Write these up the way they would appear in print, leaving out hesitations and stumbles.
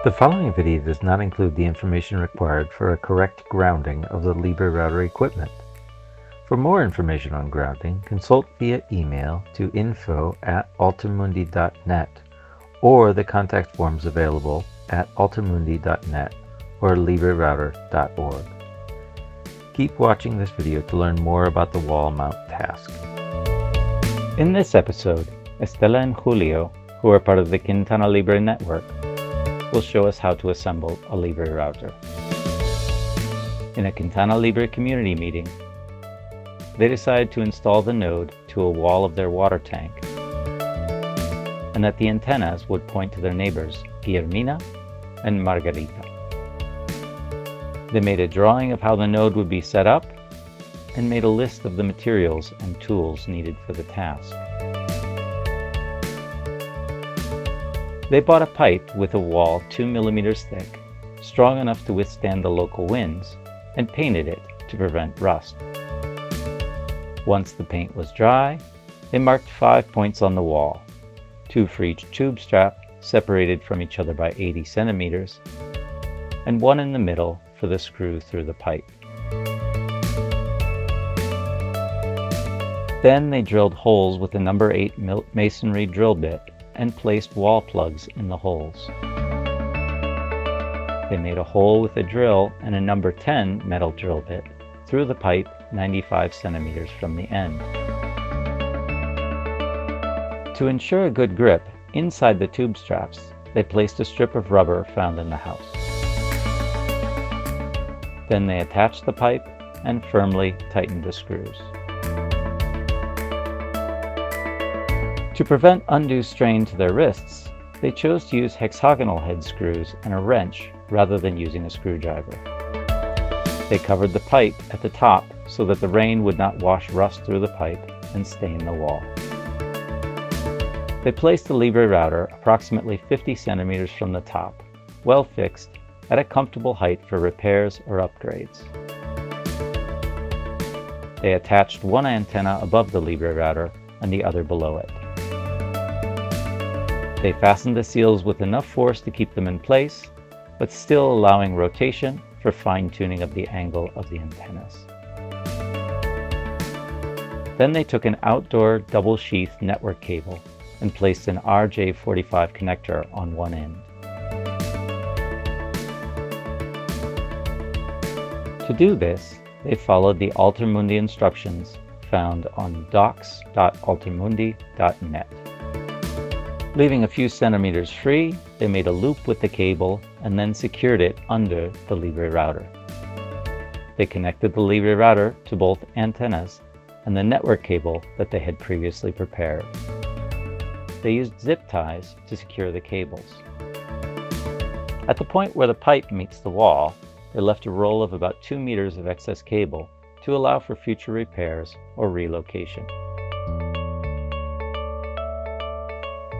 The following video does not include the information required for a correct grounding of the LibreRouter equipment. For more information on grounding, consult via email to info@altermundi.net or the contact forms available at altermundi.net or LibreRouter.org. Keep watching this video to learn more about the wall mount task. In this episode, Estela and Julio, who are part of the QuintanaLibre network, will show us how to assemble a LibreRouter. In a QuintanaLibre community meeting, they decided to install the node to a wall of their water tank, and that the antennas would point to their neighbors, Yazmina and Margarita. They made a drawing of how the node would be set up, and made a list of the materials and tools needed for the task. They bought a pipe with a wall 2 millimeters thick, strong enough to withstand the local winds, and painted it to prevent rust. Once the paint was dry, they marked 5 points on the wall, 2 for each tube strap separated from each other by 80 centimeters, and 1 in the middle for the screw through the pipe. Then they drilled holes with a number 8 masonry drill bit and placed wall plugs in the holes. They made a hole with a drill and a number 10 metal drill bit through the pipe 95 centimeters from the end. To ensure a good grip, inside the tube straps, they placed a strip of rubber found in the house. Then they attached the pipe and firmly tightened the screws. To prevent undue strain to their wrists, they chose to use hexagonal head screws and a wrench rather than using a screwdriver. They covered the pipe at the top so that the rain would not wash rust through the pipe and stain the wall. They placed the LibreRouter approximately 50 centimeters from the top, well fixed, at a comfortable height for repairs or upgrades. They attached one antenna above the LibreRouter and the other below it. They fastened the seals with enough force to keep them in place, but still allowing rotation for fine-tuning of the angle of the antennas. Then they took an outdoor double-sheath network cable and placed an RJ45 connector on one end. To do this, they followed the Altermundi instructions found on docs.altermundi.net. Leaving a few centimeters free, they made a loop with the cable and then secured it under the LibreRouter. They connected the LibreRouter to both antennas and the network cable that they had previously prepared. They used zip ties to secure the cables. At the point where the pipe meets the wall, they left a roll of about 2 meters of excess cable to allow for future repairs or relocation.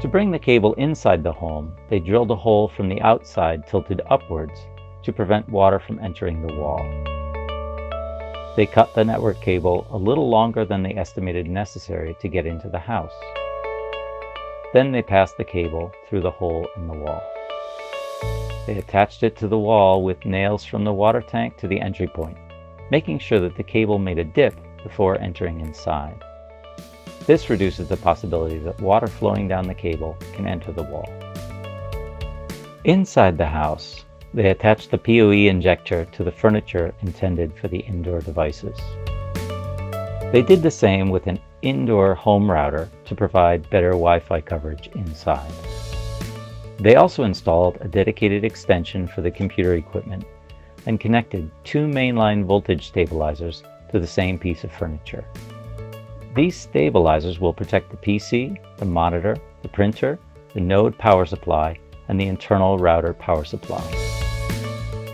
To bring the cable inside the home, they drilled a hole from the outside tilted upwards to prevent water from entering the wall. They cut the network cable a little longer than they estimated necessary to get into the house. Then they passed the cable through the hole in the wall. They attached it to the wall with nails from the water tank to the entry point, making sure that the cable made a dip before entering inside. This reduces the possibility that water flowing down the cable can enter the wall. Inside the house, they attached the PoE injector to the furniture intended for the indoor devices. They did the same with an indoor home router to provide better Wi-Fi coverage inside. They also installed a dedicated extension for the computer equipment and connected 2 mainline voltage stabilizers to the same piece of furniture. These stabilizers will protect the PC, the monitor, the printer, the node power supply, and the internal router power supply.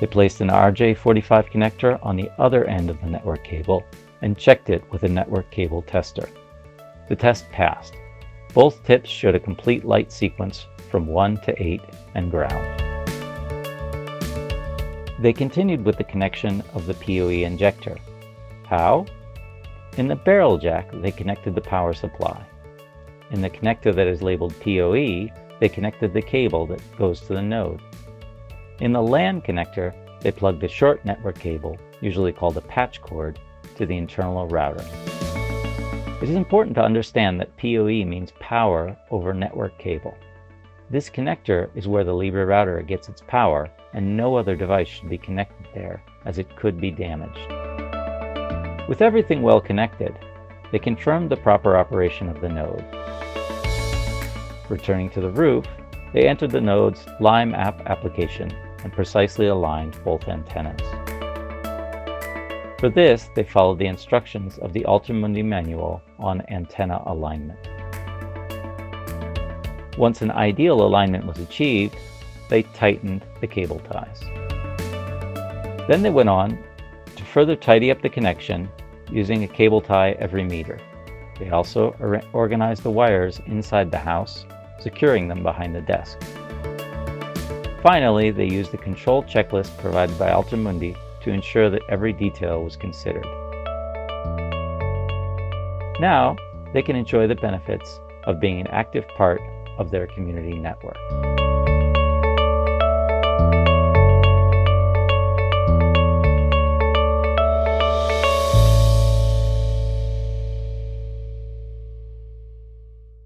They placed an RJ45 connector on the other end of the network cable and checked it with a network cable tester. The test passed. Both tips showed a complete light sequence from 1 to 8 and ground. They continued with the connection of the PoE injector. How? In the barrel jack, they connected the power supply. In the connector that is labeled PoE, they connected the cable that goes to the node. In the LAN connector, they plugged a short network cable, usually called a patch cord, to the internal router. It is important to understand that PoE means power over network cable. This connector is where the LibreRouter gets its power, and no other device should be connected there, as it could be damaged. With everything well connected, they confirmed the proper operation of the node. Returning to the roof, they entered the node's Lime app application and precisely aligned both antennas. For this, they followed the instructions of the Altimundi manual on antenna alignment. Once an ideal alignment was achieved, they tightened the cable ties. Then they went on to further tidy up the connection using a cable tie every meter. They also organized the wires inside the house, securing them behind the desk. Finally, they used the control checklist provided by Altimundi to ensure that every detail was considered. Now, they can enjoy the benefits of being an active part of their community network.